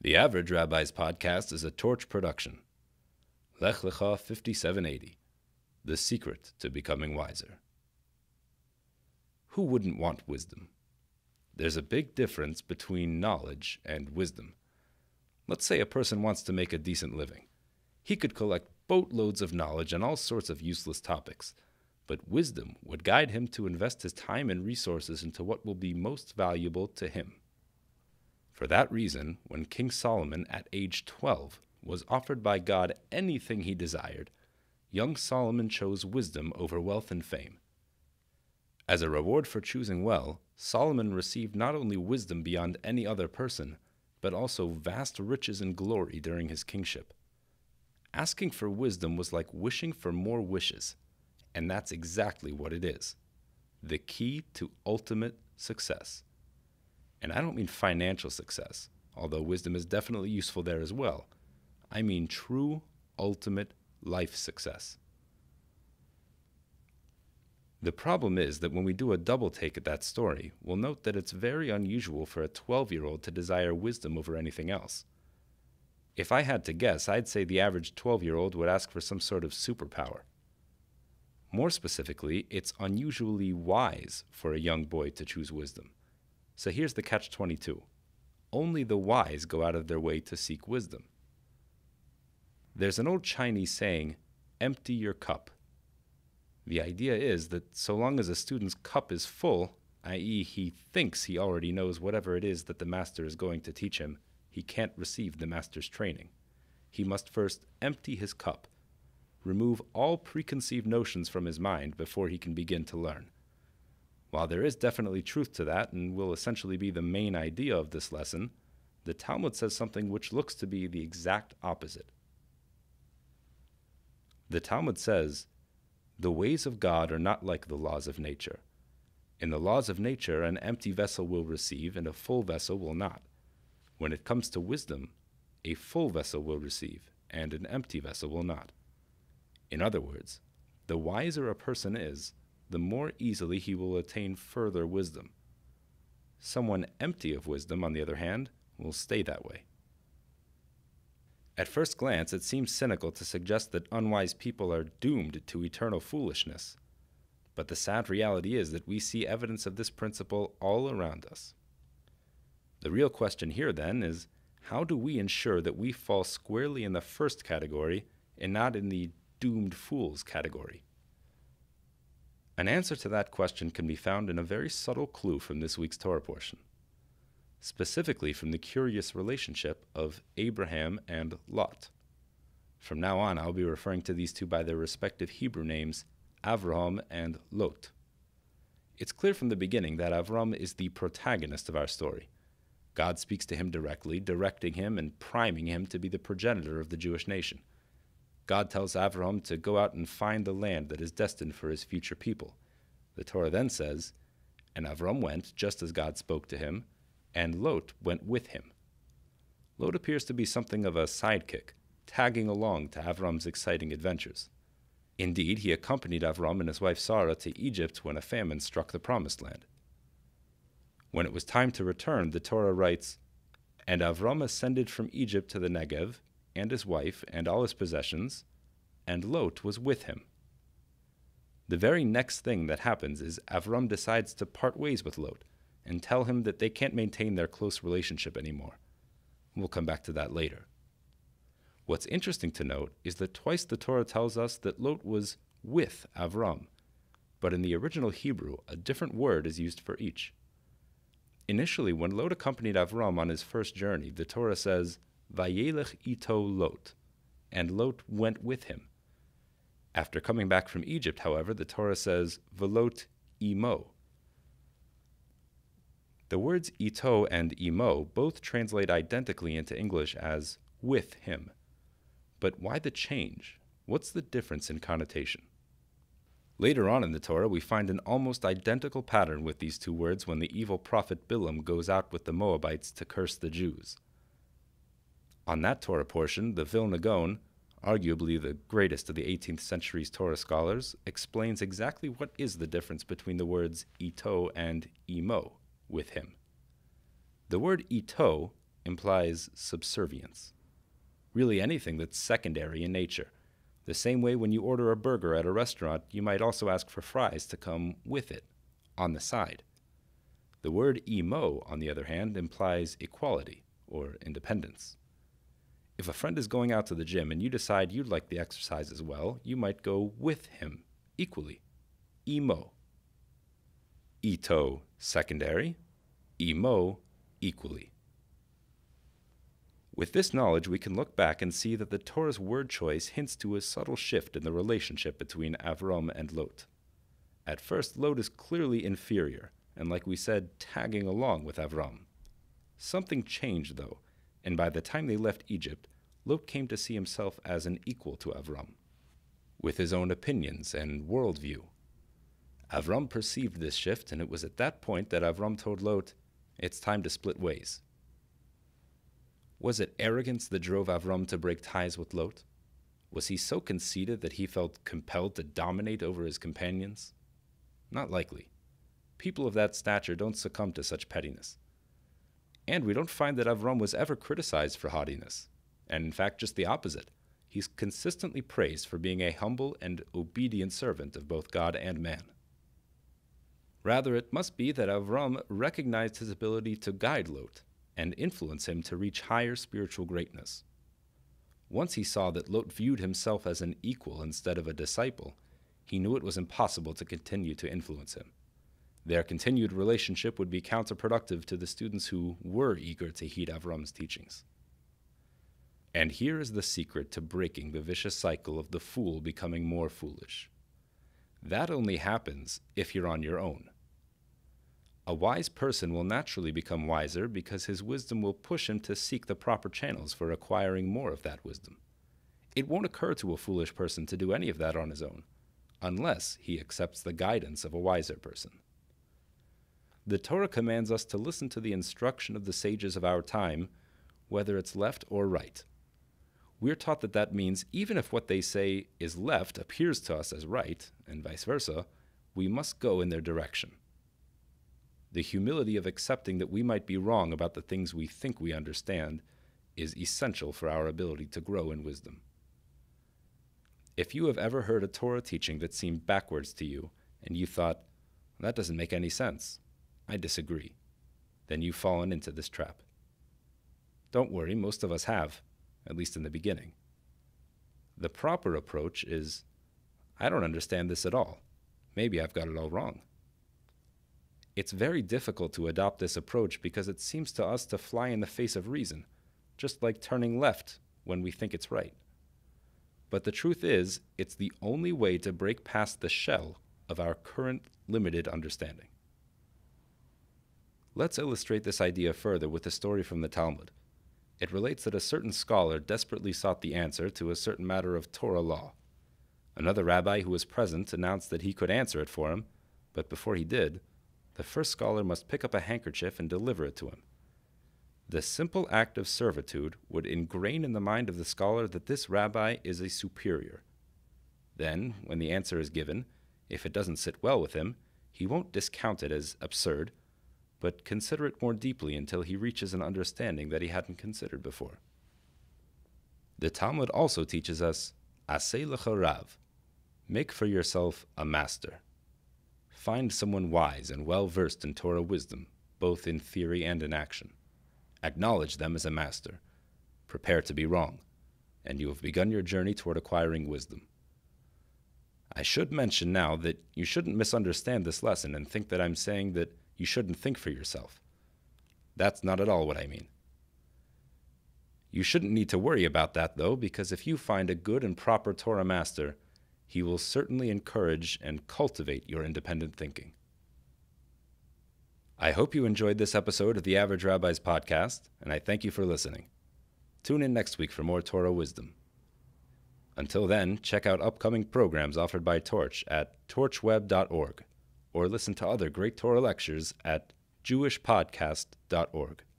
The Average Rabbi's podcast is a Torch production. Lech Lecha 5780. The Secret to Becoming Wiser. Who wouldn't want wisdom? There's a big difference between knowledge and wisdom. Let's say a person wants to make a decent living. He could collect boatloads of knowledge on all sorts of useless topics, but wisdom would guide him to invest his time and resources into what will be most valuable to him. For that reason, when King Solomon, at age 12, was offered by God anything he desired, young Solomon chose wisdom over wealth and fame. As a reward for choosing well, Solomon received not only wisdom beyond any other person, but also vast riches and glory during his kingship. Asking for wisdom was like wishing for more wishes, and that's exactly what it is. The key to ultimate success. And I don't mean financial success, although wisdom is definitely useful there as well. I mean true, ultimate life success. The problem is that when we do a double take at that story, we'll note that it's very unusual for a 12-year-old to desire wisdom over anything else. If I had to guess, I'd say the average 12-year-old would ask for some sort of superpower. More specifically, it's unusually wise for a young boy to choose wisdom. So here's the catch-22. Only the wise go out of their way to seek wisdom. There's an old Chinese saying, empty your cup. The idea is that so long as a student's cup is full, i.e. he thinks he already knows whatever it is that the master is going to teach him, he can't receive the master's training. He must first empty his cup, remove all preconceived notions from his mind before he can begin to learn. While there is definitely truth to that and will essentially be the main idea of this lesson, the Talmud says something which looks to be the exact opposite. The Talmud says, "The ways of God are not like the laws of nature. In the laws of nature, an empty vessel will receive and a full vessel will not. When it comes to wisdom, a full vessel will receive and an empty vessel will not." In other words, the wiser a person is, the more easily he will attain further wisdom. Someone empty of wisdom, on the other hand, will stay that way. At first glance, it seems cynical to suggest that unwise people are doomed to eternal foolishness. But the sad reality is that we see evidence of this principle all around us. The real question here, then, is how do we ensure that we fall squarely in the first category and not in the doomed fools category? An answer to that question can be found in a very subtle clue from this week's Torah portion, specifically from the curious relationship of Abraham and Lot. From now on, I'll be referring to these two by their respective Hebrew names, Avraham and Lot. It's clear from the beginning that Avram is the protagonist of our story. God speaks to him directly, directing him and priming him to be the progenitor of the Jewish nation. God tells Avraham to go out and find the land that is destined for his future people. The Torah then says, "And Avram went, just as God spoke to him, and Lot went with him." Lot appears to be something of a sidekick, tagging along to Avram's exciting adventures. Indeed, he accompanied Avram and his wife Sarah to Egypt when a famine struck the Promised Land. When it was time to return, the Torah writes, "And Avram ascended from Egypt to the Negev, and his wife, and all his possessions, and Lot was with him." The very next thing that happens is Avram decides to part ways with Lot and tell him that they can't maintain their close relationship anymore. We'll come back to that later. What's interesting to note is that twice the Torah tells us that Lot was with Avram, but in the original Hebrew, a different word is used for each. Initially, when Lot accompanied Avram on his first journey, the Torah says, "Vayelech ito Lot," and Lot went with him. After coming back from Egypt, however, the Torah says, "Velot imo." The words ito and imo both translate identically into English as "with him." But why the change? What's the difference in connotation? Later on in the Torah, we find an almost identical pattern with these two words when the evil prophet Bilam goes out with the Moabites to curse the Jews. On that Torah portion, the Vilna Gaon, arguably the greatest of the 18th century's Torah scholars, explains exactly what is the difference between the words ito and imo, with him. The word ito implies subservience. Really anything that's secondary in nature. The same way when you order a burger at a restaurant, you might also ask for fries to come with it, on the side. The word imo, on the other hand, implies equality or independence. If a friend is going out to the gym and you decide you'd like the exercise as well, you might go with him equally. Imo. Ito, secondary. Imo, equally. With this knowledge, we can look back and see that the Torah's word choice hints to a subtle shift in the relationship between Avram and Lot. At first, Lot is clearly inferior, and like we said, tagging along with Avram. Something changed, though, and by the time they left Egypt, Lot came to see himself as an equal to Avram, with his own opinions and worldview. Avram perceived this shift, and it was at that point that Avram told Lot, "It's time to split ways." Was it arrogance that drove Avram to break ties with Lot? Was he so conceited that he felt compelled to dominate over his companions? Not likely. People of that stature don't succumb to such pettiness. And we don't find that Avram was ever criticized for haughtiness, and in fact just the opposite. He's consistently praised for being a humble and obedient servant of both God and man. Rather, it must be that Avram recognized his ability to guide Lot and influence him to reach higher spiritual greatness. Once he saw that Lot viewed himself as an equal instead of a disciple, he knew it was impossible to continue to influence him. Their continued relationship would be counterproductive to the students who were eager to heed Avram's teachings. And here is the secret to breaking the vicious cycle of the fool becoming more foolish. That only happens if you're on your own. A wise person will naturally become wiser because his wisdom will push him to seek the proper channels for acquiring more of that wisdom. It won't occur to a foolish person to do any of that on his own, unless he accepts the guidance of a wiser person. The Torah commands us to listen to the instruction of the sages of our time, whether it's left or right. We're taught that that means even if what they say is left appears to us as right, and vice versa, we must go in their direction. The humility of accepting that we might be wrong about the things we think we understand is essential for our ability to grow in wisdom. If you have ever heard a Torah teaching that seemed backwards to you, and you thought, "That doesn't make any sense, I disagree," then you've fallen into this trap. Don't worry, most of us have, at least in the beginning. The proper approach is, "I don't understand this at all. Maybe I've got it all wrong." It's very difficult to adopt this approach because it seems to us to fly in the face of reason, just like turning left when we think it's right. But the truth is, it's the only way to break past the shell of our current limited understanding. Let's illustrate this idea further with a story from the Talmud. It relates that a certain scholar desperately sought the answer to a certain matter of Torah law. Another rabbi who was present announced that he could answer it for him, but before he did, the first scholar must pick up a handkerchief and deliver it to him. The simple act of servitude would ingrain in the mind of the scholar that this rabbi is a superior. Then, when the answer is given, if it doesn't sit well with him, he won't discount it as absurd, but consider it more deeply until he reaches an understanding that he hadn't considered before. The Talmud also teaches us, "Aseh lecha rav," make for yourself a master. Find someone wise and well-versed in Torah wisdom, both in theory and in action. Acknowledge them as a master. Prepare to be wrong, and you have begun your journey toward acquiring wisdom. I should mention now that you shouldn't misunderstand this lesson and think that I'm saying that you shouldn't think for yourself. That's not at all what I mean. You shouldn't need to worry about that, though, because if you find a good and proper Torah master, he will certainly encourage and cultivate your independent thinking. I hope you enjoyed this episode of the Average Rabbi's podcast, and I thank you for listening. Tune in next week for more Torah wisdom. Until then, check out upcoming programs offered by Torch at torchweb.org, or listen to other great Torah lectures at jewishpodcast.org.